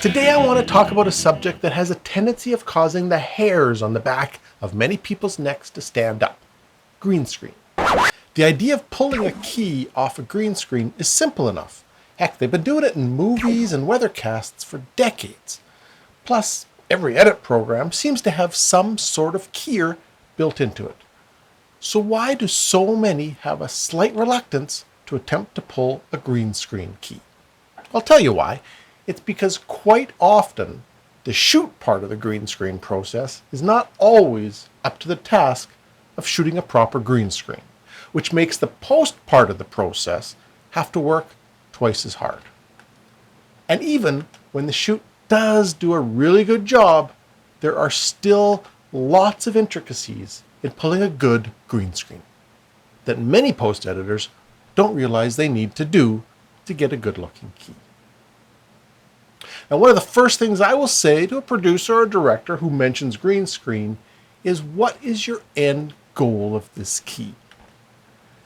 Today I want to talk about a subject that has a tendency of causing the hairs on the back of many people's necks to stand up. Green screen. The idea of pulling a key off a green screen is simple enough. Heck, they've been doing it in movies and weathercasts for decades. Plus, every edit program seems to have some sort of keyer built into it. So why do so many have a slight reluctance to attempt to pull a green screen key? I'll tell you why. It's because quite often the shoot part of the green screen process is not always up to the task of shooting a proper green screen, which makes the post part of the process have to work twice as hard. And even when the shoot does do a really good job, there are still lots of intricacies in pulling a good green screen that many post editors don't realize they need to do to get a good looking key. Now, one of the first things I will say to a producer or director who mentions green screen is, what is your end goal of this key?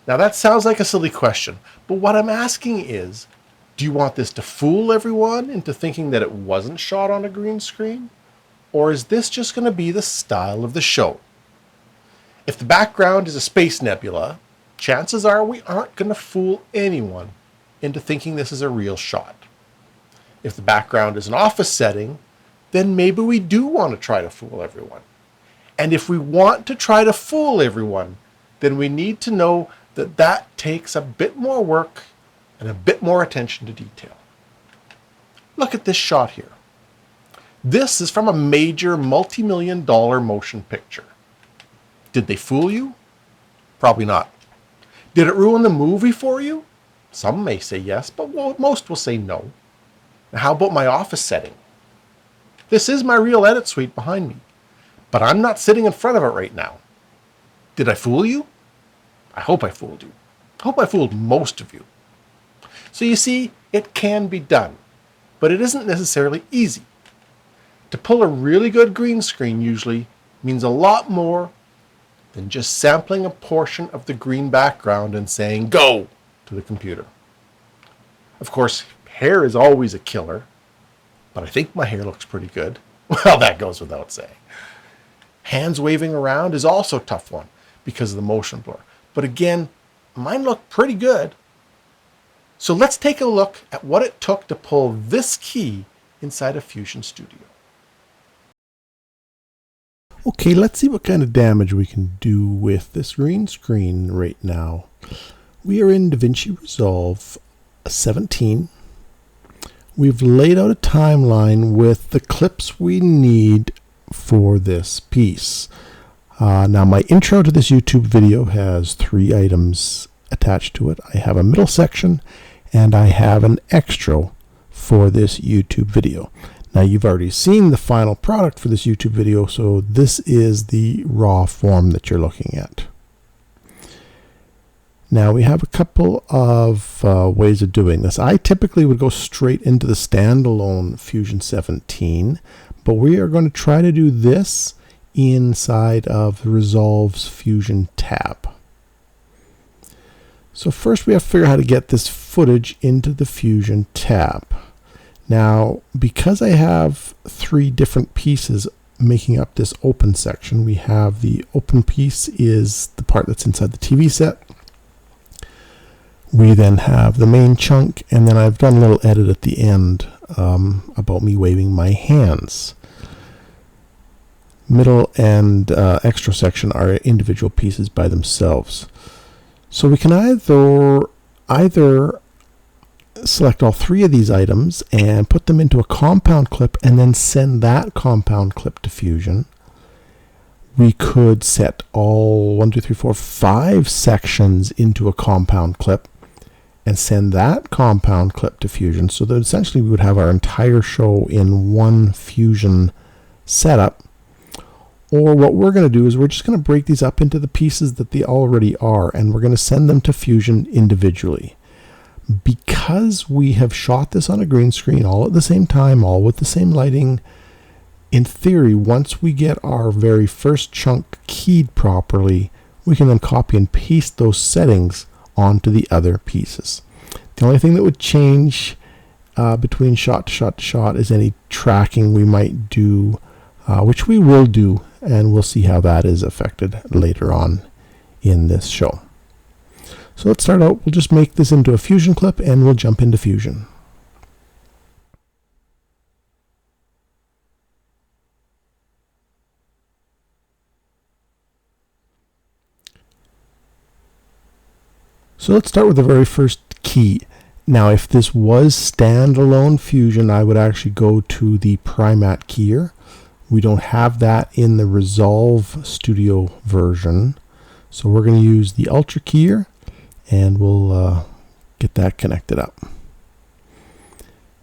Now, that sounds like a silly question, but what I'm asking is, do you want this to fool everyone into thinking that it wasn't shot on a green screen? Or is this just going to be the style of the show? If the background is a space nebula, chances are we aren't going to fool anyone into thinking this is a real shot. If the background is an office setting, then maybe we do want to try to fool everyone. And if we want to try to fool everyone, then we need to know that that takes a bit more work and a bit more attention to detail. Look at this shot here. This is from a major multi-million-dollar motion picture. Did they fool you? Probably not. Did it ruin the movie for you? Some may say yes, but most will say no. Now, how about my office setting? This is my real edit suite behind me, but I'm not sitting in front of it right now. Did I fool you? I hope I fooled you. I hope I fooled most of you. So you see, it can be done, but it isn't necessarily easy. To pull a really good green screen usually means a lot more than just sampling a portion of the green background and saying go to the computer. Of course, hair is always a killer, but I think my hair looks pretty good. Well, that goes without saying. Hands waving around is also a tough one because of the motion blur. But again, mine look pretty good. So let's take a look at what it took to pull this key inside of Fusion Studio. Okay, let's see what kind of damage we can do with this green screen right now. We are in DaVinci Resolve 17. We've laid out a timeline with the clips we need for this piece. Now, my intro to this YouTube video has 3 items attached to it. I have a middle section and I have an extra for this YouTube video. Now, you've already seen the final product for this YouTube video, so this is the raw form that you're looking at. Now, we have a couple of ways of doing this. I typically would go straight into the standalone Fusion 17, but we are going to try to do this inside of Resolve's Fusion tab. So first we have to figure out how to get this footage into the Fusion tab. Now, because I have 3 different pieces making up this open section, we have the open piece is the part that's inside the TV set. We then have the main chunk, and then I've done a little edit at the end about me waving my hands. Middle and extra section are individual pieces by themselves. So we can either select all 3 of these items and put them into a compound clip and then send that compound clip to Fusion. We could set all 5 sections into a compound clip and send that compound clip to Fusion, so that essentially we would have our entire show in one Fusion setup. Or what we're going to do is we're just going to break these up into the pieces that they already are, and we're going to send them to Fusion individually. Because we have shot this on a green screen all at the same time, all with the same lighting, in theory, once we get our very first chunk keyed properly, we can then copy and paste those settings onto the other pieces. The only thing that would change between shot to shot to shot is any tracking we might do, which we will do, and we'll see how that is affected later on in this show. So let's start out. We'll just make this into a Fusion clip and we'll jump into Fusion. So let's start with the very first key. Now, if this was standalone Fusion, I would actually go to the Primat keyer. We don't have that in the Resolve Studio version. So we're going to use the Ultra keyer, and we'll get that connected up.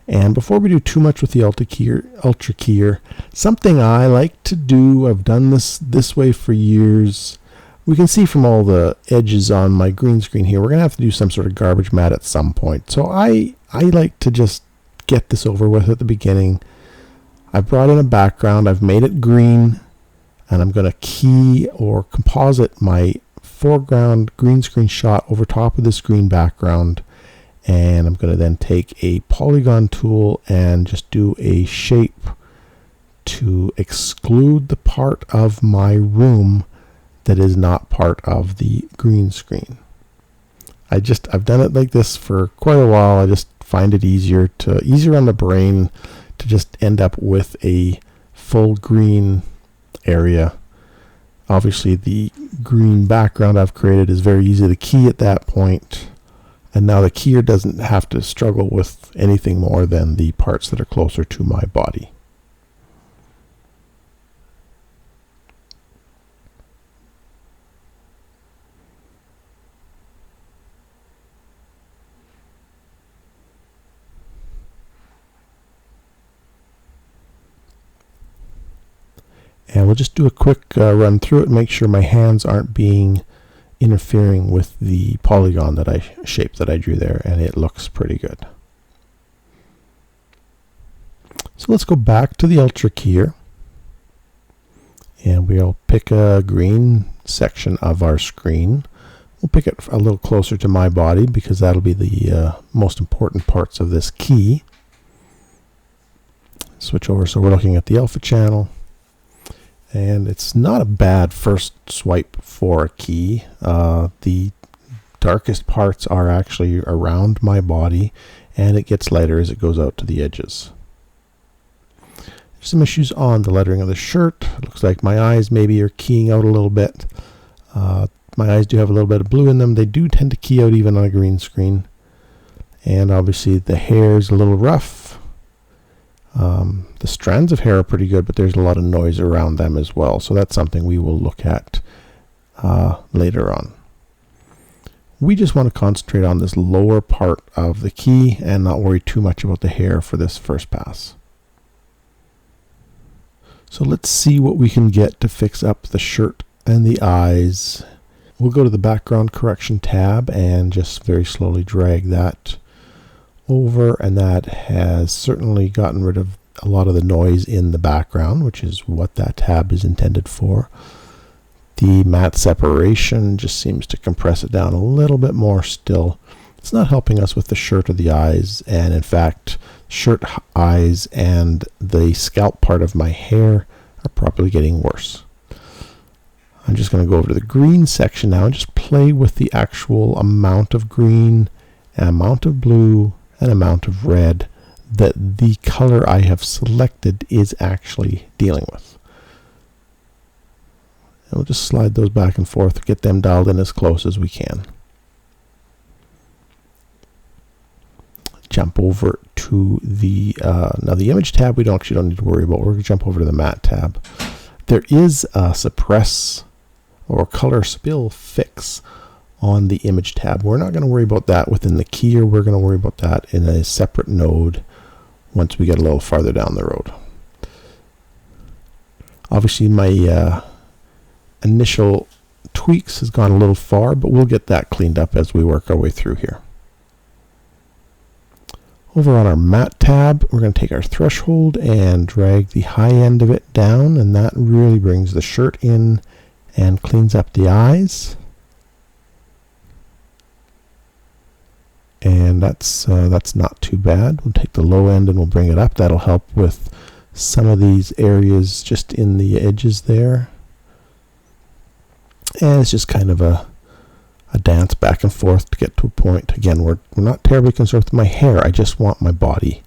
And before we do too much with the Ultra keyer, something I like to do, I've done this way for years. We can see from all the edges on my green screen here, we're going to have to do some sort of garbage mat at some point. So I like to just get this over with at the beginning. I've brought in a background, I've made it green, and I'm going to key or composite my foreground green screen shot over top of this green background. And I'm going to then take a polygon tool and just do a shape to exclude the part of my room that is not part of the green screen. I've done it like this for quite a while. I just find it easier on the brain to just end up with a full green area. Obviously the green background I've created is very easy to key at that point. And now the keyer doesn't have to struggle with anything more than the parts that are closer to my body. And we'll just do a quick run through it and make sure my hands aren't interfering with the polygon shape that I drew there, and it looks pretty good. So let's go back to the Ultra keyer, and we'll pick a green section of our screen. We'll pick it a little closer to my body because that'll be the most important parts of this key. Switch over so we're looking at the alpha channel. And it's not a bad first swipe for a key. The darkest parts are actually around my body, and it gets lighter as it goes out to the edges. There's some issues on the lettering of the shirt. It looks like my eyes maybe are keying out a little bit. My eyes do have a little bit of blue in them. They do tend to key out even on a green screen. And obviously the hair is a little rough. The strands of hair are pretty good, but there's a lot of noise around them as well. So that's something we will look at later on. We just want to concentrate on this lower part of the key and not worry too much about the hair for this first pass. So let's see what we can get to fix up the shirt and the eyes. We'll go to the background correction tab and just very slowly drag that over, and that has certainly gotten rid of a lot of the noise in the background, which is what that tab is intended for. The matte separation just seems to compress it down a little bit more still. It's not helping us with the shirt or the eyes, and in fact shirt, eyes, and the scalp part of my hair are probably getting worse. I'm just going to go over to the green section now and just play with the actual amount of green, amount of blue, and amount of red that the color I have selected is actually dealing with. And we'll just slide those back and forth, get them dialed in as close as we can. Jump over to the now the image tab we actually don't need to worry about. We're going to jump over to the matte tab. There is a suppress or color spill fix on the image tab. We're not going to worry about that within the keyer. We're going to worry about that in a separate node once we get a little farther down the road. Obviously my initial tweaks has gone a little far, but we'll get that cleaned up as we work our way through here. Over on our matte tab, we're going to take our threshold and drag the high end of it down, and that really brings the shirt in and cleans up the eyes. and that's not too bad. We'll take the low end and we'll bring it up. That'll help with some of these areas just in the edges there. And it's just kind of a dance back and forth to get to a point. Again, we're not terribly concerned with my hair. I just want my body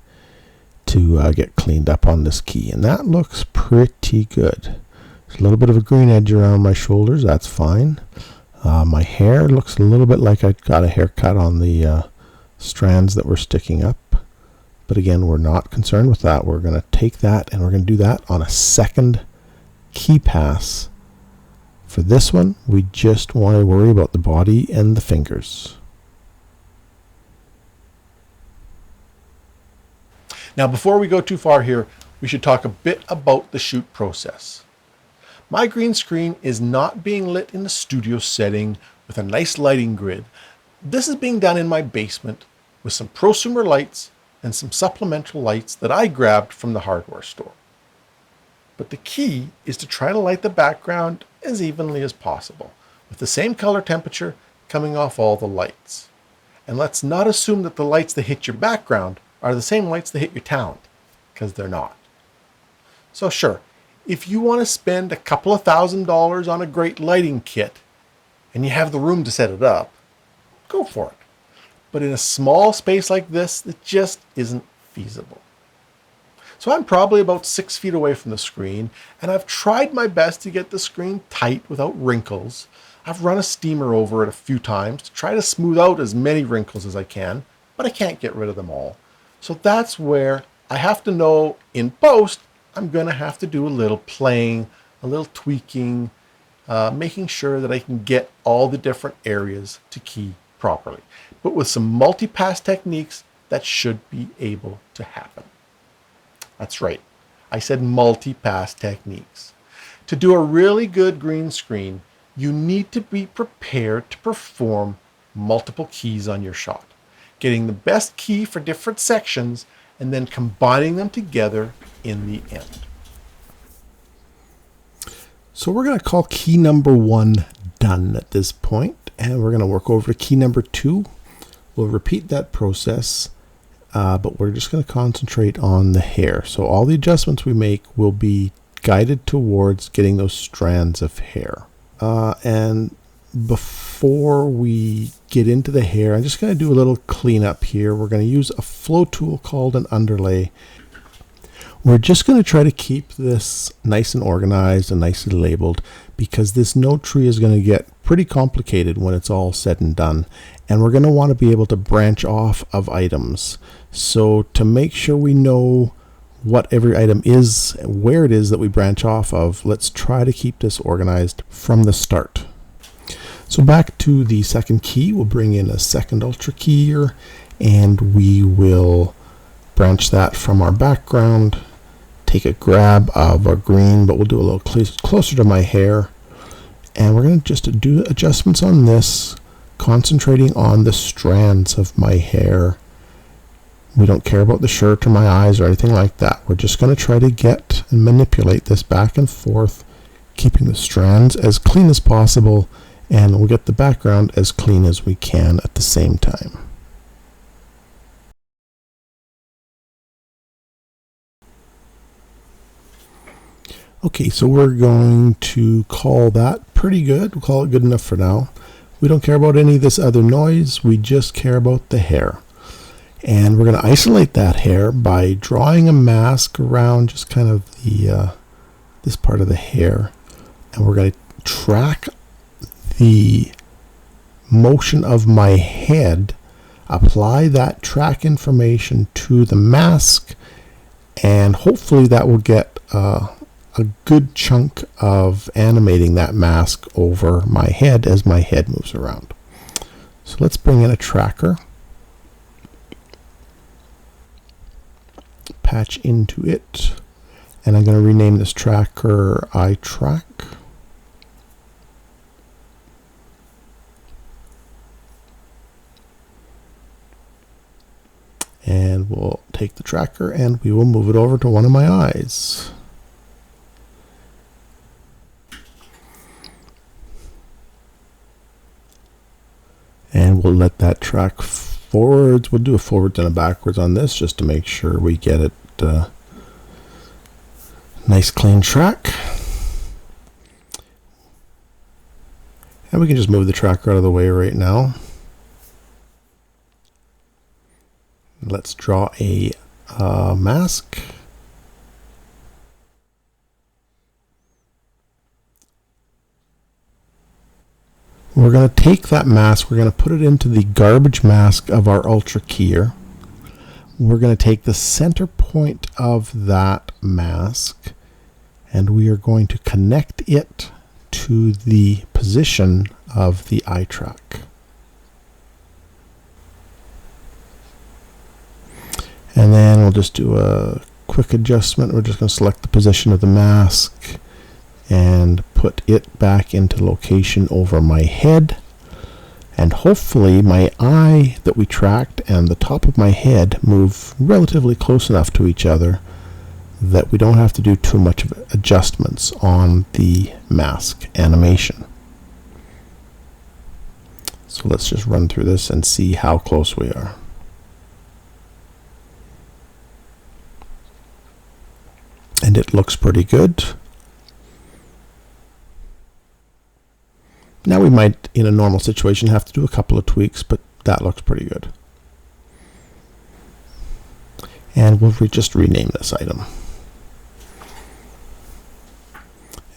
to get cleaned up on this key, and that looks pretty good. There's a little bit of a green edge around my shoulders. That's fine. My hair looks a little bit like I got a haircut on the strands that were sticking up. But again, we're not concerned with that. We're going to take that and we're going to do that on a second key pass. For this one, we just want to worry about the body and the fingers. Now, before we go too far here, we should talk a bit about the shoot process. My green screen is not being lit in the studio setting with a nice lighting grid. This is being done in my basement with some prosumer lights and some supplemental lights that I grabbed from the hardware store. But the key is to try to light the background as evenly as possible, with the same color temperature coming off all the lights. And let's not assume that the lights that hit your background are the same lights that hit your talent, because they're not. So sure, if you want to spend a couple of $1,000s on a great lighting kit, and you have the room to set it up, go for it. But in a small space like this, it just isn't feasible. So I'm probably about 6 feet away from the screen, and I've tried my best to get the screen tight without wrinkles. I've run a steamer over it a few times to try to smooth out as many wrinkles as I can, but I can't get rid of them all. So that's where I have to know in post, I'm going to have to do a little playing, a little tweaking, making sure that I can get all the different areas to key properly. But with some multi-pass techniques, that should be able to happen. That's right. I said multi-pass techniques. To do a really good green screen, you need to be prepared to perform multiple keys on your shot, getting the best key for different sections and then combining them together in the end. So we're going to call key number 1 done at this point, and we're going to work over to key number 2. We'll repeat that process, but we're just going to concentrate on the hair. So all the adjustments we make will be guided towards getting those strands of hair. And before we get into the hair, I'm just going to do a little cleanup here. We're going to use a flow tool called an underlay. We're just going to try to keep this nice and organized and nicely labeled, because this node tree is going to get pretty complicated when it's all said and done. And we're going to want to be able to branch off of items. So to make sure we know what every item is, where it is that we branch off of, let's try to keep this organized from the start. So back to the second key, we'll bring in a second ultra key here, and we will branch that from our background, take a grab of our green, but we'll do a little closer to my hair. And we're going to just do adjustments on this, concentrating on the strands of my hair. We don't care about the shirt or my eyes or anything like that. We're just going to try to get and manipulate this back and forth, keeping the strands as clean as possible, and we'll get the background as clean as we can at the same time. Okay, so we're going to call that pretty good. We'll call it good enough for now. We don't care about any of this other noise. We just care about the hair. And we're going to isolate that hair by drawing a mask around just kind of the this part of the hair. And we're going to track the motion of my head, apply that track information to the mask, and hopefully that will get a good chunk of animating that mask over my head as my head moves around. So let's bring in a tracker, patch into it, and I'm going to rename this tracker iTrack. And we'll take the tracker and we will move it over to one of my eyes. And we'll let that track forwards. We'll do a forwards and a backwards on this just to make sure we get it nice clean track. And we can just move the tracker out of the way right now. Let's draw a mask. We're going to take that mask, we're going to put it into the garbage mask of our Ultra Keyer. We're going to take the center point of that mask and we are going to connect it to the position of the eye track. And then we'll just do a quick adjustment. We're just going to select the position of the mask and put it back into location over my head. And hopefully my eye that we tracked and the top of my head move relatively close enough to each other that we don't have to do too much of adjustments on the mask animation. So let's just run through this and see how close we are. And it looks pretty good. Now we might, in a normal situation, have to do a couple of tweaks, but that looks pretty good. And we'll just rename this item.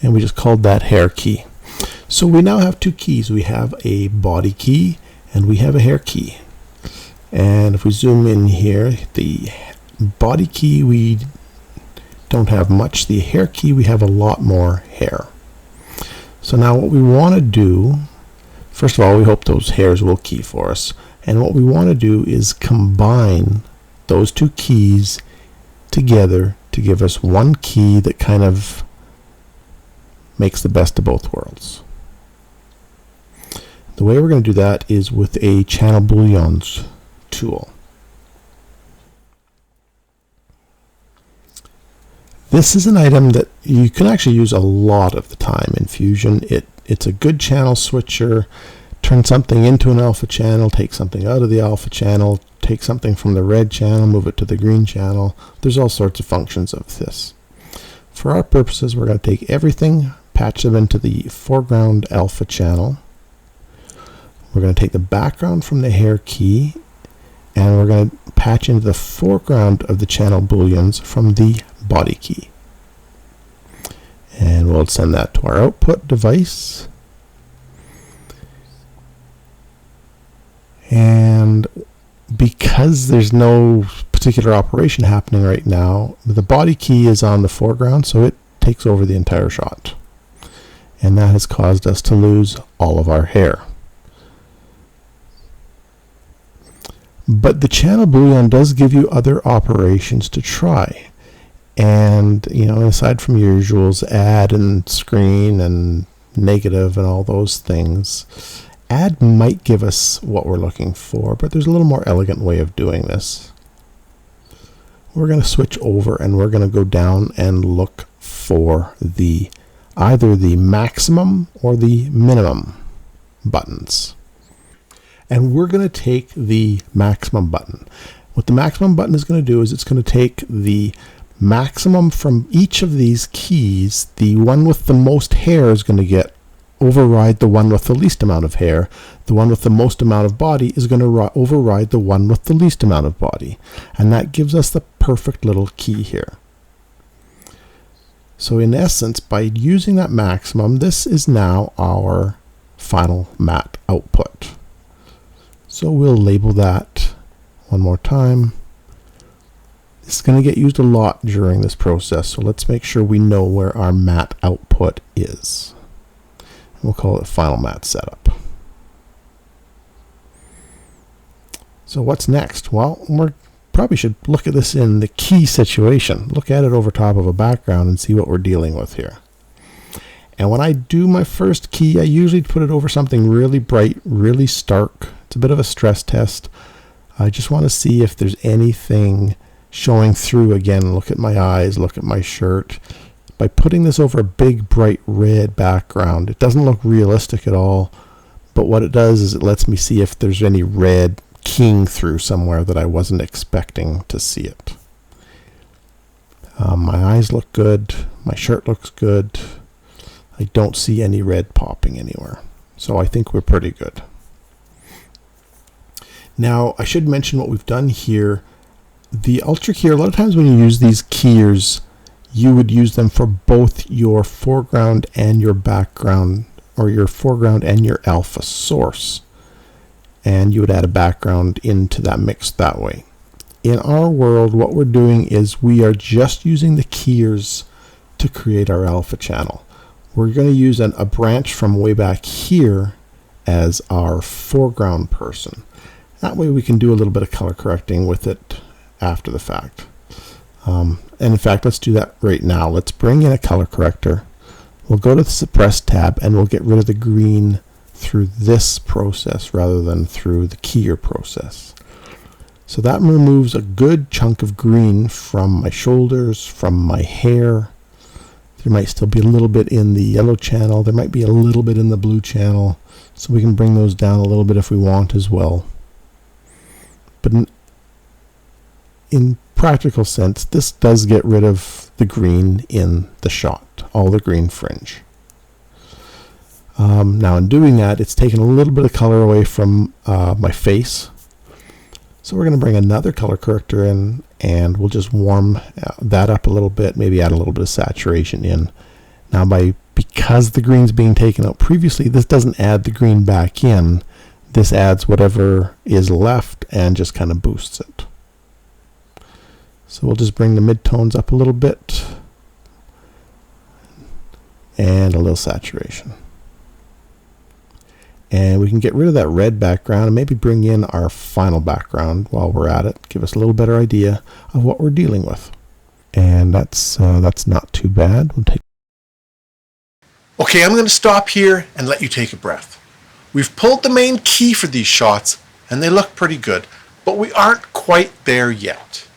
And we just called that hair key. So we now have two keys. We have a body key and we have a hair key. And if we zoom in here, the body key we don't have much. The hair key we have a lot more hair. So now what we want to do, first of all, we hope those hairs will key for us. And what we want to do is combine those two keys together to give us one key that kind of makes the best of both worlds. The way we're going to do that is with a channel booleans tool. This is an item that you can actually use a lot of the time in Fusion. It's a good channel switcher. Turn something into an alpha channel, take something out of the alpha channel, take something from the red channel, move it to the green channel. There's all sorts of functions of this. For our purposes, we're going to take everything, patch them into the foreground alpha channel. We're going to take the background from the hair key, and we're going to patch into the foreground of the channel booleans from the body key. And we'll send that to our output device. And because there's no particular operation happening right now, the body key is on the foreground, so it takes over the entire shot. And that has caused us to lose all of our hair. But the channel boolean does give you other operations to try. And, you know, aside from your usuals, add and screen and negative and all those things, add might give us what we're looking for, but there's a little more elegant way of doing this. We're going to switch over and we're going to go down and look for either the maximum or the minimum buttons. And we're going to take the maximum button. What the maximum button is going to do is it's going to take the maximum from each of these keys. The one with the most hair is going to override the one with the least amount of hair. The one with the most amount of body is going to override the one with the least amount of body. And that gives us the perfect little key here. So in essence, by using that maximum, this is now our final matte output. So we'll label that one more time. This is going to get used a lot during this process, so let's make sure we know where our matte output is. We'll call it final matte setup. So what's next? Well, we probably should look at this in the key situation. Look at it over top of a background and see what we're dealing with here. And when I do my first key, I usually put it over something really bright, really stark. It's a bit of a stress test. I just want to see if there's anything showing through. Again, look at my eyes, look at my shirt. By putting this over a big bright red background, it doesn't look realistic at all, but what it does is it lets me see if there's any red keying through somewhere that I wasn't expecting to see it. My eyes look good. My shirt looks good. I don't see any red popping anywhere. So I think we're pretty good. Now, I should mention what we've done here. The Ultra Keyer, a lot of times when you use these keyers, you would use them for both your foreground and your background, or your foreground and your alpha source. And you would add a background into that mix that way. In our world, what we're doing is we are just using the keyers to create our alpha channel. We're going to use a branch from way back here as our foreground person. That way we can do a little bit of color correcting with it after the fact. And in fact, let's do that right now. Let's bring in a color corrector. We'll go to the Suppress tab and we'll get rid of the green through this process rather than through the keyer process. So that removes a good chunk of green from my shoulders, from my hair. There might still be a little bit in the yellow channel. There might be a little bit in the blue channel. So we can bring those down a little bit if we want as well. But in practical sense, this does get rid of the green in the shot, all the green fringe. Now in doing that, it's taken a little bit of color away from my face. So we're going to bring another color corrector in and we'll just warm that up a little bit, maybe add a little bit of saturation in. Now because the green's being taken out previously, this doesn't add the green back in. This adds whatever is left and just kind of boosts it. So we'll just bring the midtones up a little bit and a little saturation. And we can get rid of that red background and maybe bring in our final background while we're at it. Give us a little better idea of what we're dealing with. And that's not too bad. Okay, I'm going to stop here and let you take a breath. We've pulled the main key for these shots and they look pretty good, but we aren't quite there yet.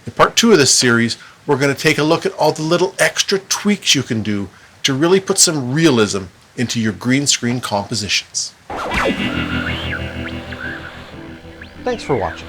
In part 2 of this series, we're going to take a look at all the little extra tweaks you can do to really put some realism into your green screen compositions. Thanks for watching.